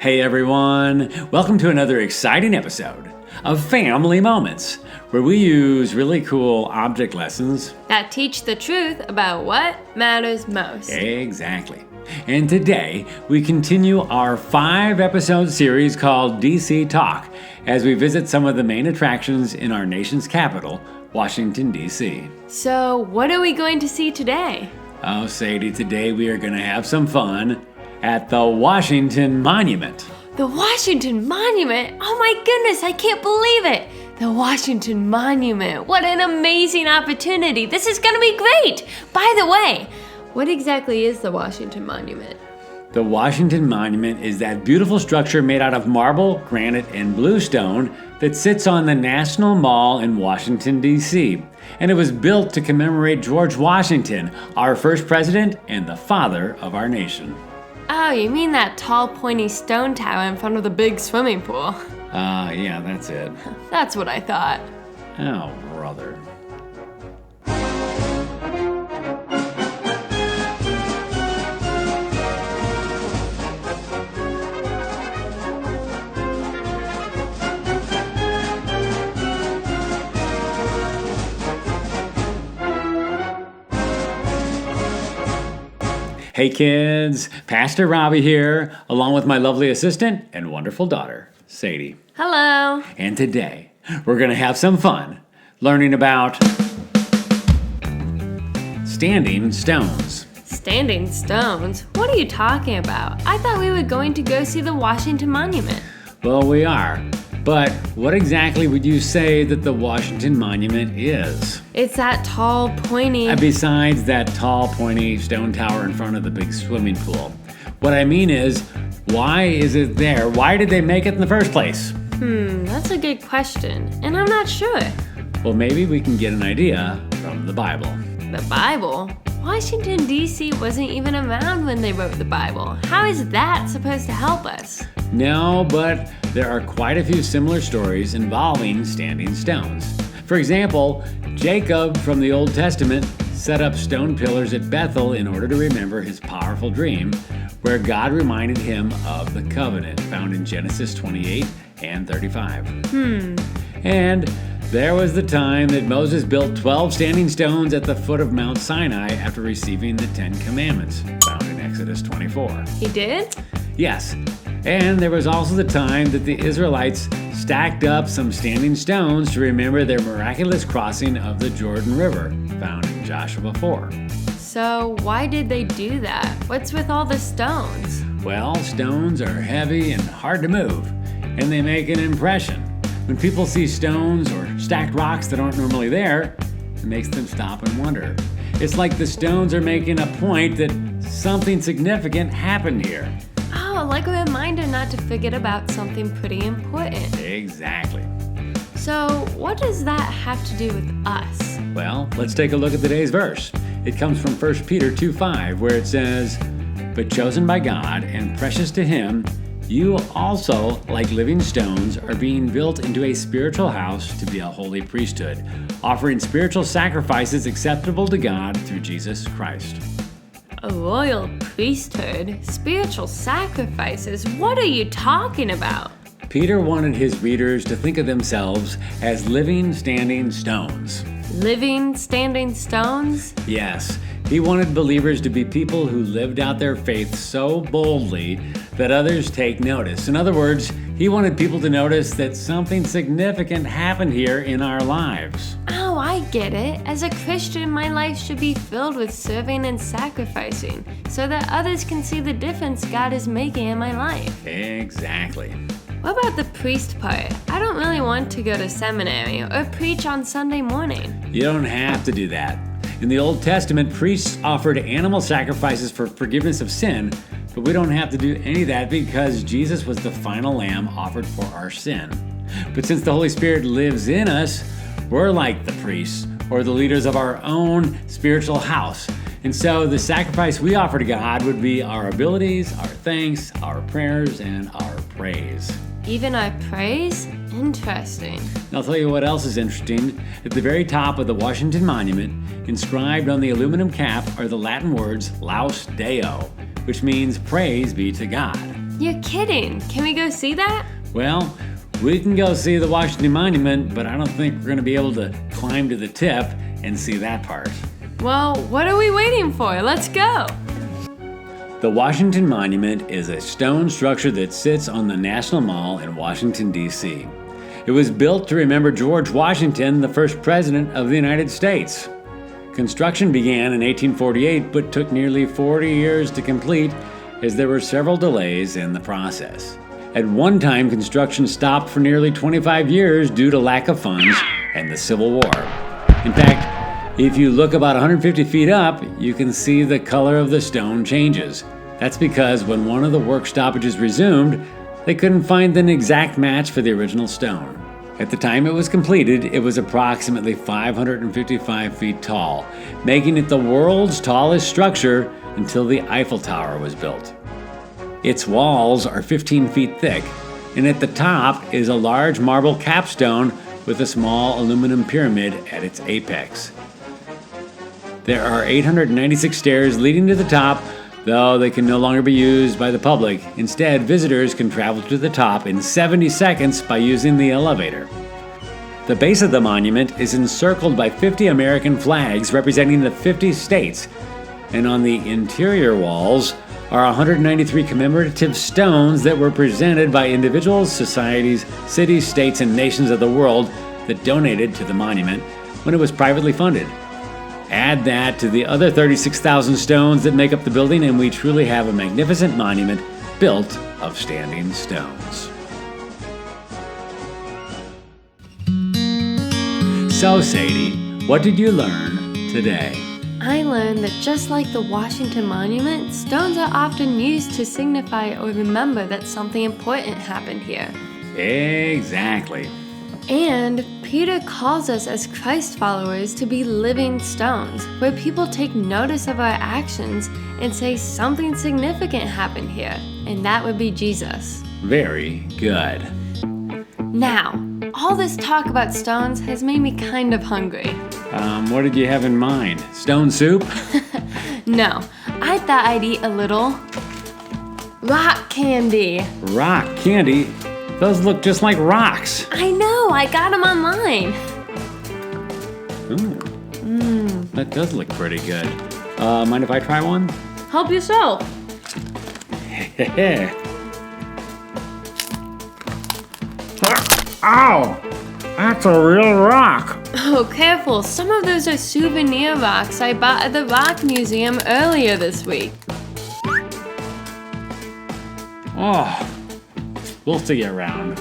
Hey everyone, welcome to another exciting episode of Family Moments, where we use really cool object lessons that teach the truth about what matters most. Exactly. And today we continue our 5-episode series called DC Talk as we visit some of the main attractions in our nation's capital, Washington, D.C. So, what are we going to see today? Oh, Sadie, today we are going to have some fun at the Washington Monument. The Washington Monument? Oh my goodness, I can't believe it! The Washington Monument. What an amazing opportunity. This is going to be great. By the way, what exactly is the Washington Monument? The Washington Monument is that beautiful structure made out of marble, granite, and bluestone that sits on the National Mall in Washington, D.C. And it was built to commemorate George Washington, our first president and the father of our nation. Oh, you mean that tall, pointy stone tower in front of the big swimming pool? Yeah, that's it. That's what I thought. Oh, brother. Hey kids, Pastor Robbie here, along with my lovely assistant and wonderful daughter, Sadie. Hello. And today, we're going to have some fun learning about standing stones. Standing stones? What are you talking about? I thought we were going to go see the Washington Monument. Well, we are. But what exactly would you say that the Washington Monument is? It's that tall, pointy... Besides that tall, pointy stone tower in front of the big swimming pool. What I mean is, why is it there? Why did they make it in the first place? That's a good question, and I'm not sure. Well, maybe we can get an idea from the Bible. The Bible? Washington, D.C. wasn't even around when they wrote the Bible. How is that supposed to help us? No, but there are quite a few similar stories involving standing stones. For example, Jacob from the Old Testament set up stone pillars at Bethel in order to remember his powerful dream, where God reminded him of the covenant found in Genesis 28 and 35. And there was the time that Moses built 12 standing stones at the foot of Mount Sinai after receiving the 10 Commandments, found in Exodus 24. He did? Yes. And there was also the time that the Israelites stacked up some standing stones to remember their miraculous crossing of the Jordan River, found in Joshua 4. So why did they do that? What's with all the stones? Well, stones are heavy and hard to move, and they make an impression. When people see stones or stacked rocks that aren't normally there, it makes them stop and wonder. It's like the stones are making a point that something significant happened here. Oh, like a reminder not to forget about something pretty important. Exactly. So, what does that have to do with us? Well, let's take a look at today's verse. It comes from 1 Peter 2:5, where it says, "But chosen by God and precious to Him, you also, like living stones, are being built into a spiritual house to be a holy priesthood, offering spiritual sacrifices acceptable to God through Jesus Christ." A royal priesthood? Spiritual sacrifices? What are you talking about? Peter wanted his readers to think of themselves as living, standing stones. Living, standing stones? Yes, he wanted believers to be people who lived out their faith so boldly that others take notice. In other words, he wanted people to notice that something significant happened here in our lives. Oh, I get it. As a Christian, my life should be filled with serving and sacrificing so that others can see the difference God is making in my life. Exactly. What about the priest part? I don't really want to go to seminary or preach on Sunday morning. You don't have to do that. In the Old Testament, priests offered animal sacrifices for forgiveness of sin, but we don't have to do any of that because Jesus was the final lamb offered for our sin. But since the Holy Spirit lives in us, we're like the priests or the leaders of our own spiritual house. And so the sacrifice we offer to God would be our abilities, our thanks, our prayers, and our praise. Even our praise? Interesting. And I'll tell you what else is interesting. At the very top of the Washington Monument, inscribed on the aluminum cap are the Latin words Laus Deo, which means praise be to God. You're kidding. Can we go see that? Well, we can go see the Washington Monument, but I don't think we're going to be able to climb to the tip and see that part. Well, what are we waiting for? Let's go. The Washington Monument is a stone structure that sits on the National Mall in Washington, D.C. It was built to remember George Washington, the first president of the United States. Construction began in 1848 but took nearly 40 years to complete as there were several delays in the process. At one time, construction stopped for nearly 25 years due to lack of funds and the Civil War. In fact, if you look about 150 feet up, you can see the color of the stone changes. That's because when one of the work stoppages resumed, they couldn't find an exact match for the original stone. At the time it was completed, it was approximately 555 feet tall, making it the world's tallest structure until the Eiffel Tower was built. Its walls are 15 feet thick, and at the top is a large marble capstone with a small aluminum pyramid at its apex. There are 896 stairs leading to the top, though they can no longer be used by the public. Instead, visitors can travel to the top in 70 seconds by using the elevator. The base of the monument is encircled by 50 American flags representing the 50 states, and on the interior walls are 193 commemorative stones that were presented by individuals, societies, cities, states, and nations of the world that donated to the monument when it was privately funded. Add that to the other 36,000 stones that make up the building, and we truly have a magnificent monument built of standing stones. So, Sadie, what did you learn today? I learned that just like the Washington Monument, stones are often used to signify or remember that something important happened here. Exactly. And Peter calls us as Christ followers to be living stones, where people take notice of our actions and say something significant happened here, and that would be Jesus. Very good. Now, all this talk about stones has made me kind of hungry. What did you have in mind? Stone soup? No, I thought I'd eat a little rock candy. Rock candy? Those look just like rocks. I know, I got them online. Ooh. That does look pretty good. Mind if I try one? Help yourself. Ow! That's a real rock. Oh, careful. Some of those are souvenir rocks I bought at the Rock Museum earlier this week. Oh, we'll see you around.